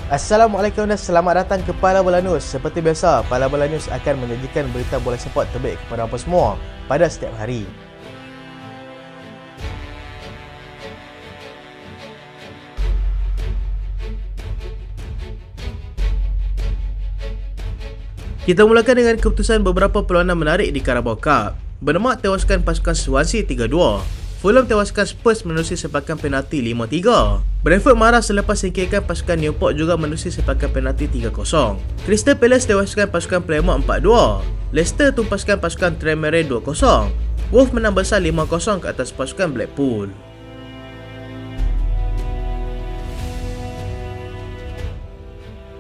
Assalamualaikum dan selamat datang ke Pala Bola News. Seperti biasa, Pala Bola News akan menyajikan berita bola sepak terbaik kepada anda semua pada setiap hari. Kita mulakan dengan keputusan beberapa perlawanan menarik di Carabao Cup. Bernama tewaskan pasukan Swansea 3-2. Fulham tewaskan Spurs menerusi sepakan penalti 5-3. Brentford marah selepas singkirkan pasukan Newport juga menerusi sepakan penalti 3-0. Crystal Palace tewaskan pasukan Plymouth 4-2. Leicester tumpaskan pasukan Tranmere 2-0. Wolves menang besar 5-0 ke atas pasukan Blackpool.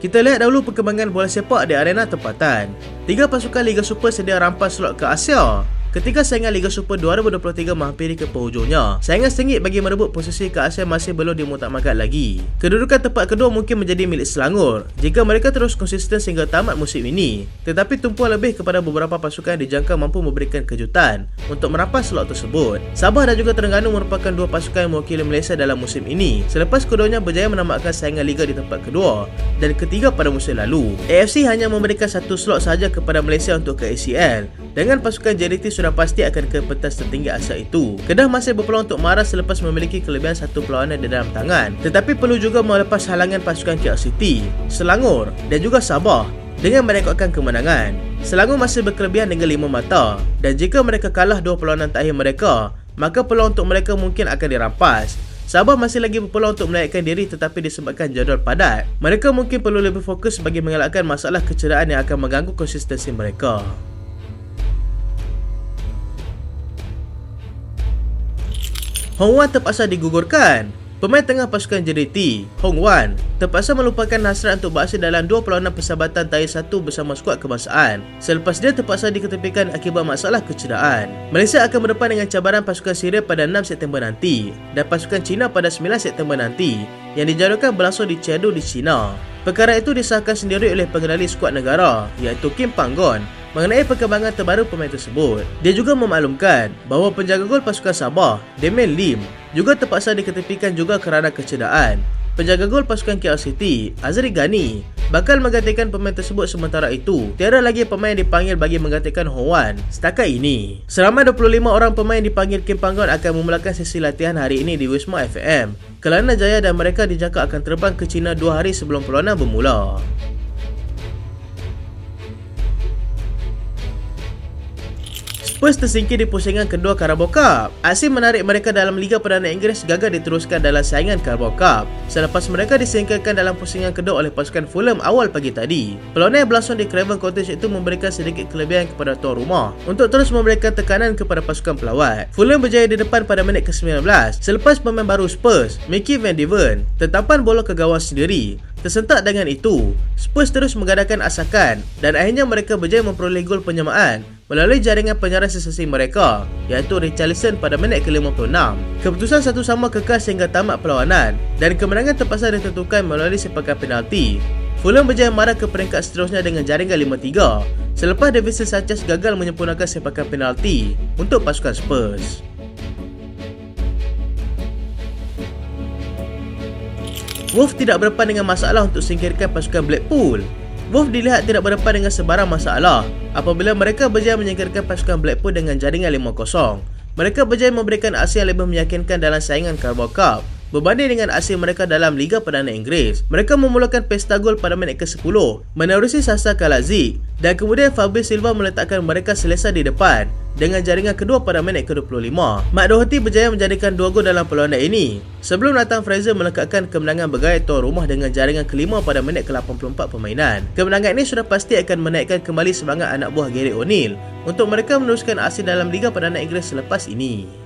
Kita lihat dahulu perkembangan bola sepak di arena tempatan. 3 pasukan Liga Super sedia rampas slot ke Asia. Ketika saingan Liga Super 2023 menghampiri ke penghujungnya, saingan sengit bagi merebut posisi ke Asia masih belum dimutamakan lagi. Kedudukan tempat kedua mungkin menjadi milik Selangor jika mereka terus konsisten sehingga tamat musim ini. Tetapi tumpuan lebih kepada beberapa pasukan yang dijangka mampu memberikan kejutan untuk merampas slot tersebut. Sabah dan juga Terengganu merupakan 2 pasukan yang mewakili Malaysia dalam musim ini selepas keduanya berjaya menamatkan saingan Liga di tempat kedua dan ketiga pada musim lalu. AFC hanya memberikan 1 slot sahaja kepada Malaysia untuk ke ACL. Dengan pasukan JDT sudah pasti akan ke pentas tertinggi Asia itu. Kedah masih berpeluang untuk marah selepas memiliki kelebihan 1 perlawanan di dalam tangan. Tetapi perlu juga melepas halangan pasukan KL City, Selangor dan juga Sabah dengan merekodkan kemenangan. Selangor masih berkelebihan dengan 5 mata dan jika mereka kalah 2 perlawanan terakhir mereka, maka peluang untuk mereka mungkin akan dirampas. Sabah masih lagi berpeluang untuk menaikkan diri tetapi disebabkan jadual padat, mereka mungkin perlu lebih fokus bagi mengelakkan masalah kecederaan yang akan mengganggu konsistensi mereka. Hong Wan terpaksa digugurkan. Pemain tengah pasukan JDT, Hong Wan, terpaksa melupakan hasrat untuk beraksi dalam 2 perlawanan persahabatan Tahun 1 bersama skuad kebangsaan selepas dia terpaksa diketepikan akibat masalah kecederaan. Malaysia akan berdepan dengan cabaran pasukan Syria pada 6 September nanti dan pasukan China pada 9 September nanti yang dijadualkan berlangsung di Chengdu di China. Perkara itu disahkan sendiri oleh pengendali skuad negara iaitu Kim Panggon mengenai perkembangan terbaru pemain tersebut. Dia juga memaklumkan bahawa penjaga gol pasukan Sabah, Damien Lim, juga terpaksa diketepikan juga kerana kecederaan. Penjaga gol pasukan KL City, Azri Ghani, bakal menggantikan pemain tersebut sementara itu. Tiada lagi pemain dipanggil bagi menggantikan Hong Wan setakat ini. Seramai 25 orang pemain dipanggil Kim Panggon akan memulakan sesi latihan hari ini di Wisma FAM. Kelana Jaya dan mereka dijangka akan terbang ke China 2 hari sebelum perlawanan bermula. Spurs tersingkir di pusingan kedua Carabao Cup. Aksi menarik mereka dalam Liga Perdana Inggeris gagal diteruskan dalam saingan Carabao Cup selepas mereka disingkirkan dalam pusingan kedua oleh pasukan Fulham awal pagi tadi. Perlawanan yang berlangsung di Craven Cottage itu memberikan sedikit kelebihan kepada tuan rumah untuk terus memberikan tekanan kepada pasukan pelawat. Fulham berjaya di depan pada minit ke-19 selepas pemain baru Spurs, Mickey Van de Ven, tertampar bola ke gawang sendiri. Tersentak dengan itu, Spurs terus menggadangkan asakan dan akhirnya mereka berjaya memperoleh gol penyamaan melalui jaringan penyerang sensasi mereka iaitu Richarlison pada minit ke-56. Keputusan 1-1 kekal sehingga tamat perlawanan dan kemenangan terpaksa ditentukan melalui sepakan penalti. Fulham berjaya marah ke peringkat seterusnya dengan jaringan 5-3 selepas Davinson Sanchez gagal menyempurnakan sepakan penalti untuk pasukan Spurs. Wolves tidak berdepan dengan masalah untuk singkirkan pasukan Blackpool. Wolves dilihat tidak berdepan dengan sebarang masalah apabila mereka berjaya menyingkirkan pasukan Blackpool dengan jaringan 5-0. Mereka berjaya memberikan aksi yang lebih meyakinkan dalam saingan Carabao Cup berbanding dengan aksi mereka dalam Liga Perdana Inggeris. Mereka memulakan pesta gol pada minit ke-10 menerusi Sasa Kaladzic dan kemudian Fabrice Silva meletakkan mereka selesa di depan dengan jaringan kedua pada minit ke-25. Mark Doherty berjaya menjadikan 2 gol dalam perlawanan ini sebelum Nathan Fraser melekatkan kemenangan bergaya tuan rumah dengan jaringan kelima pada minit ke-84 permainan. Kemenangan ini sudah pasti akan menaikkan kembali semangat anak buah Gary O'Neill untuk mereka meneruskan aksi dalam Liga Perdana Inggeris selepas ini.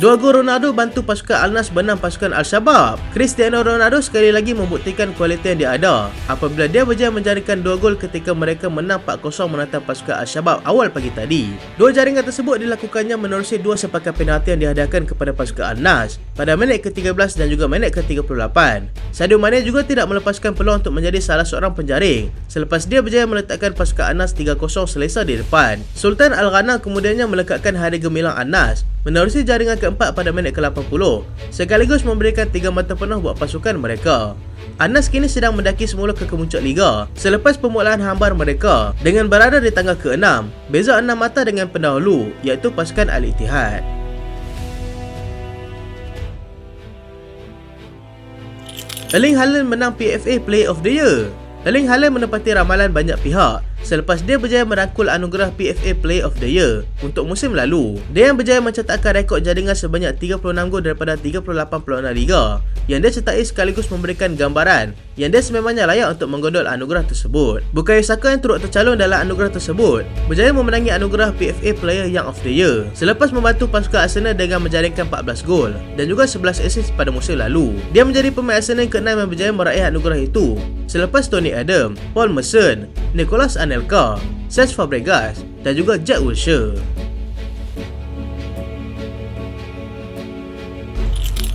Dua gol Ronaldo bantu pasukan Al-Nassr benam pasukan Al-Shabab. Cristiano Ronaldo sekali lagi membuktikan kualiti yang dia ada apabila dia berjaya menjaringkan 2 gol ketika mereka menang 4-0 menentang pasukan Al-Shabab awal pagi tadi. 2 jaringan tersebut dilakukannya menerusi 2 sepakan penalti yang dihadiahkan kepada pasukan Al-Nassr pada minit ke-13 dan juga minit ke-38. Sadio Mane juga tidak melepaskan peluang untuk menjadi salah seorang penjaring selepas dia berjaya meletakkan pasukan Al-Nassr 3-0 selesa di depan. Sultan Al-Ghana kemudiannya melekatkan hari gemilang Al-Nassr menerusi jaringan keempat pada minit ke-80 sekaligus memberikan 3 mata penuh buat pasukan mereka. Al-Nassr kini sedang mendaki semula ke kemuncak Liga selepas permulaan hambar mereka dengan berada di tangga ke-6, beza 6 mata dengan pendahulu iaitu pasukan Al-Ittihad. Erling Haaland menang PFA Player of the Year. Erling Haaland menepati ramalan banyak pihak selepas dia berjaya merangkul anugerah PFA Player of the Year untuk musim lalu. Dia yang berjaya mencetakkan rekod jaringan sebanyak 36 gol daripada 38 perlawanan Liga yang dia cetai sekaligus memberikan gambaran yang dia sememangnya layak untuk menggondol anugerah tersebut. Bukayo Saka yang turut tercalon dalam anugerah tersebut berjaya memenangi anugerah PFA Player Young of the Year selepas membantu pasukan Arsenal dengan menjaringkan 14 gol dan juga 11 assist pada musim lalu. Dia menjadi pemain Arsenal ke-6 yang berjaya meraih anugerah itu selepas Tony Adam, Paul Merson, Nicolas Anelka, Cesc Fabregas dan juga Jack Wilshere.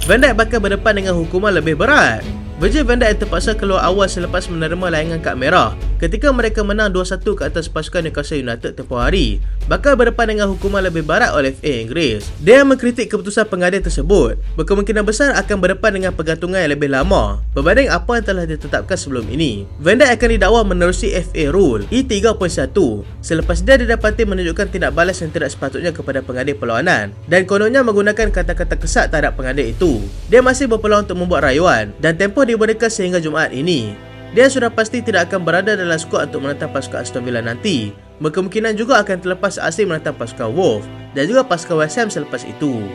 Van Dijk bakal berdepan dengan hukuman lebih berat. Virgil van Dijk yang terpaksa keluar awal selepas menerima layangan kad merah ketika mereka menang 2-1 ke atas pasukan Newcastle United tempoh hari bakal berdepan dengan hukuman lebih berat oleh FA Inggeris. Dia mengkritik keputusan pengadil tersebut berkemungkinan besar akan berdepan dengan pergantungan yang lebih lama berbanding apa yang telah ditetapkan sebelum ini. Van Dijk akan didakwa menerusi FA Rule E3.1 selepas dia didapati menunjukkan tindak balas yang tidak sepatutnya kepada pengadil perlawanan dan kononnya menggunakan kata-kata kesat terhadap pengadil itu. Dia masih berpeluang untuk membuat rayuan dan tempoh diberikan sehingga Jumaat ini. Dia sudah pasti tidak akan berada dalam skuad untuk menentang pasukan Aston Villa nanti. Berkemungkinan juga akan terlepas asing menentang pasukan Wolves dan juga pasukan West Ham selepas itu.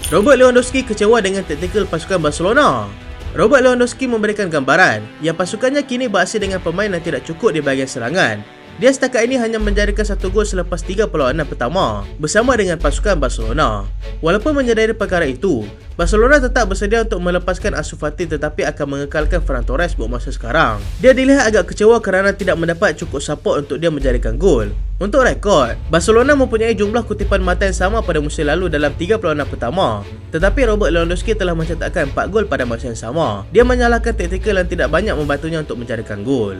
Robert Lewandowski kecewa dengan taktikal pasukan Barcelona. Robert Lewandowski memberikan gambaran yang pasukannya kini beraksi dengan pemain yang tidak cukup di bahagian serangan. Dia setakat ini hanya menjadikan 1 gol selepas 3 perlawanan pertama bersama dengan pasukan Barcelona. Walaupun menyedari perkara itu, Barcelona tetap bersedia untuk melepaskan Ansu Fati tetapi akan mengekalkan Ferran Torres buat masa sekarang. Dia dilihat agak kecewa kerana tidak mendapat cukup support untuk dia menjadikan gol. Untuk rekod, Barcelona mempunyai jumlah kutipan mata yang sama pada musim lalu dalam 3 perlawanan pertama. Tetapi Robert Lewandowski telah mencetakkan 4 gol pada masa yang sama. Dia menyalahkan taktikal yang tidak banyak membantunya untuk menjadikan gol.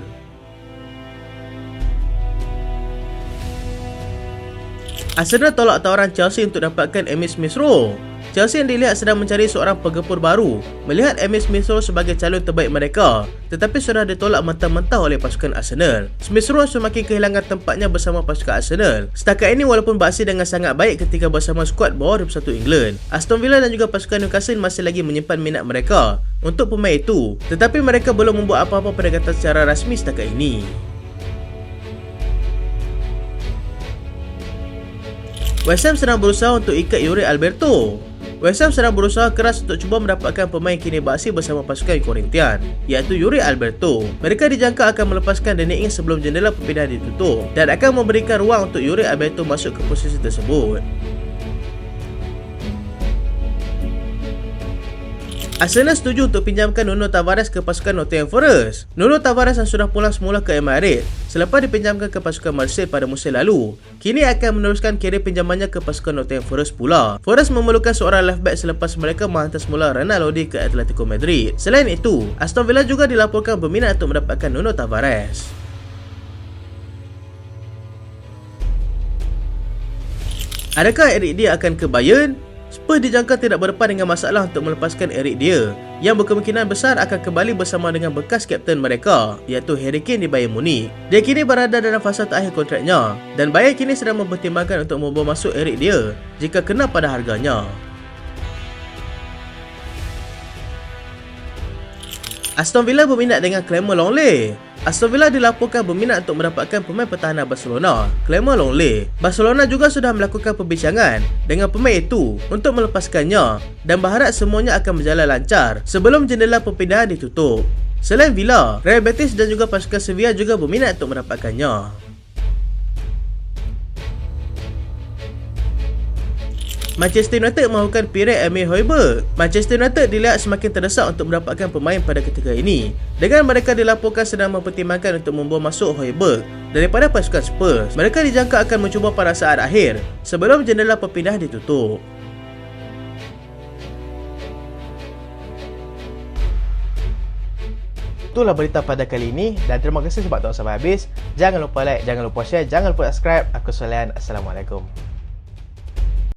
Arsenal tolak tawaran Chelsea untuk dapatkan Emil Smith Rowe. Chelsea yang dilihat sedang mencari seorang pegepur baru melihat Emil Smith Rowe sebagai calon terbaik mereka tetapi sudah ditolak mentah-mentah oleh pasukan Arsenal. Smith Rowe semakin kehilangan tempatnya bersama pasukan Arsenal. Setakat ini walaupun beraksi dengan sangat baik ketika bersama skuad bawah 21 England, Aston Villa dan juga pasukan Newcastle masih lagi menyimpan minat mereka untuk pemain itu tetapi mereka belum membuat apa-apa pergerakan secara rasmi setakat ini. West Ham sedang berusaha untuk ikat Yuri Alberto. West Ham sedang berusaha keras untuk cuba mendapatkan pemain kini beraksi bersama pasukan Korintian, iaitu Yuri Alberto. Mereka dijangka akan melepaskan Danny Ings sebelum jendela perpindahan ditutup dan akan memberikan ruang untuk Yuri Alberto masuk ke posisi tersebut. Arsenal setuju untuk pinjamkan Nuno Tavares ke pasukan Nottingham Forest. Nuno Tavares yang sudah pulang semula ke Emirates selepas dipinjamkan ke pasukan Marseille pada musim lalu, kini akan meneruskan kerjaya pinjamannya ke pasukan Nottingham Forest pula. Forest memerlukan seorang left back selepas mereka menghantar semula Renan Lodi ke Atletico Madrid. Selain itu, Aston Villa juga dilaporkan berminat untuk mendapatkan Nuno Tavares. Adakah Eric Dier akan ke Bayern? Spurs dijangka tidak berdepan dengan masalah untuk melepaskan Eric Dier yang berkemungkinan besar akan kembali bersama dengan bekas kapten mereka iaitu Harry Kane di Bayern Munich. Dia kini berada dalam fasa terakhir kontraknya dan Bayern kini sedang mempertimbangkan untuk membawa masuk Eric Dier jika kena pada harganya. Aston Villa berminat dengan Clément Lenglet. Aston Villa dilaporkan berminat untuk mendapatkan pemain pertahanan Barcelona, Clément Lenglet. Barcelona juga sudah melakukan perbincangan dengan pemain itu untuk melepaskannya dan berharap semuanya akan berjalan lancar sebelum jendela perpindahan ditutup. Selain Villa, Real Betis dan juga pasukan Sevilla juga berminat untuk mendapatkannya. Manchester United mahukan Pierre-Emile Højbjerg. Manchester United dilihat semakin terdesak untuk mendapatkan pemain pada ketika ini, dengan mereka dilaporkan sedang mempertimbangkan untuk membawa masuk Højbjerg daripada pasukan Spurs. Mereka dijangka akan mencuba pada saat akhir sebelum jendela perpindahan ditutup. Itulah berita pada kali ini dan terima kasih sebab tonton sampai habis. Jangan lupa like, jangan lupa share, jangan lupa subscribe. Aku Solian. Assalamualaikum.